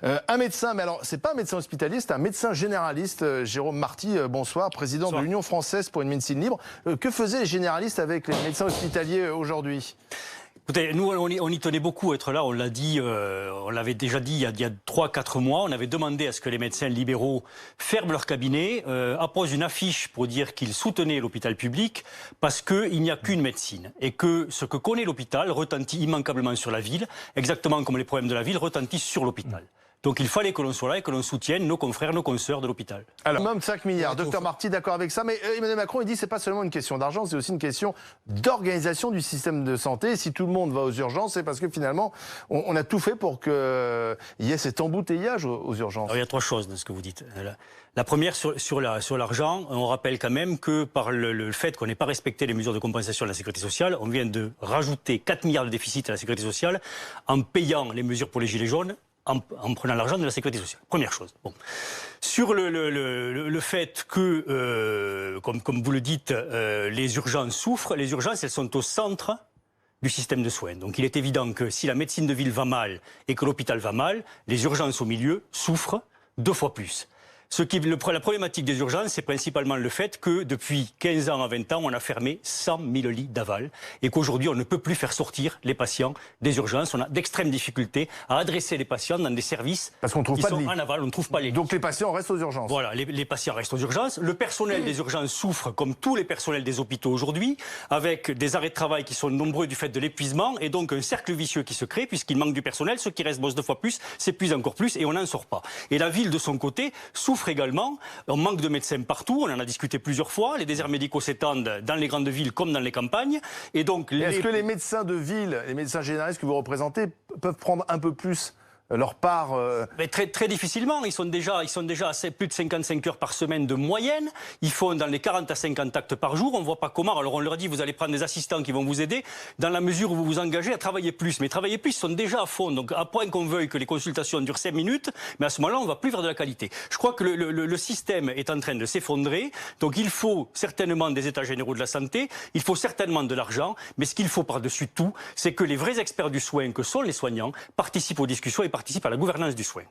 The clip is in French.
Un médecin, mais alors c'est pas un médecin hospitalier, c'est un médecin généraliste, Jérôme Marty, bonsoir, président de l'Union française pour une médecine libre. Que faisaient les généralistes avec les médecins hospitaliers aujourd'hui ? Écoutez, nous, on y tenait beaucoup à être là. On l'a dit, on l'avait déjà dit il y a 3-4 mois. On avait demandé à ce que les médecins libéraux ferment leur cabinet, apposent une affiche pour dire qu'ils soutenaient l'hôpital public parce qu'il n'y a qu'une médecine. Et que ce que connaît l'hôpital retentit immanquablement sur la ville, exactement comme les problèmes de la ville retentissent sur l'hôpital. Donc il fallait que l'on soit là et que l'on soutienne nos confrères, nos consoeurs de l'hôpital. Alors, minimum 5 milliards. Docteur Marty, d'accord avec ça. Mais Emmanuel Macron, il dit que ce n'est pas seulement une question d'argent, c'est aussi une question d'organisation du système de santé. Et si tout le monde va aux urgences, c'est parce que finalement, on a tout fait pour qu'il y ait cet embouteillage aux urgences. Alors, il y a 3 choses dans ce que vous dites. La première, sur l'argent, on rappelle quand même que par le fait qu'on n'ait pas respecté les mesures de compensation de la sécurité sociale, on vient de rajouter 4 milliards de déficit à la sécurité sociale en payant les mesures pour les gilets jaunes, en prenant l'argent de la sécurité sociale. Première chose. Bon. Sur le fait que, comme vous le dites, les urgences souffrent, les urgences, elles sont au centre du système de soins. Donc il est évident que si la médecine de ville va mal et que l'hôpital va mal, les urgences au milieu souffrent 2 fois plus. La problématique des urgences, c'est principalement le fait que depuis 15 ans à 20 ans, on a fermé 100 000 lits d'aval et qu'aujourd'hui, on ne peut plus faire sortir les patients des urgences. On a d'extrêmes difficultés à adresser les patients dans des services parce qu'on trouve pas de lits. En aval, on ne trouve pas les lits. Donc les patients restent aux urgences. Voilà, les patients restent aux urgences. Le personnel des urgences souffre comme tous les personnels des hôpitaux aujourd'hui, avec des arrêts de travail qui sont nombreux du fait de l'épuisement et donc un cercle vicieux qui se crée puisqu'il manque du personnel. Ceux qui restent bossent 2 fois plus, s'épuisent encore plus et on n'en sort pas. Et la ville, de son côté, souffre également. On manque de médecins partout, on en a discuté plusieurs fois. Les déserts médicaux s'étendent dans les grandes villes comme dans les campagnes. Et donc, est-ce que les médecins de ville, les médecins généralistes que vous représentez, peuvent prendre un peu plus leur part Mais très difficilement. Ils sont déjà à plus de 55 heures par semaine de moyenne. Ils font dans les 40 à 50 actes par jour. On ne voit pas comment. Alors on leur dit, vous allez prendre des assistants qui vont vous aider dans la mesure où vous vous engagez à travailler plus. Mais travailler plus, ils sont déjà à fond. Donc à point qu'on veuille que les consultations durent 5 minutes, mais à ce moment-là, on ne va plus vers de la qualité. Je crois que le système est en train de s'effondrer. Donc il faut certainement des états généraux de la santé. Il faut certainement de l'argent. Mais ce qu'il faut par-dessus tout, c'est que les vrais experts du soin, que sont les soignants, participent aux discussions et participent à la gouvernance du soin.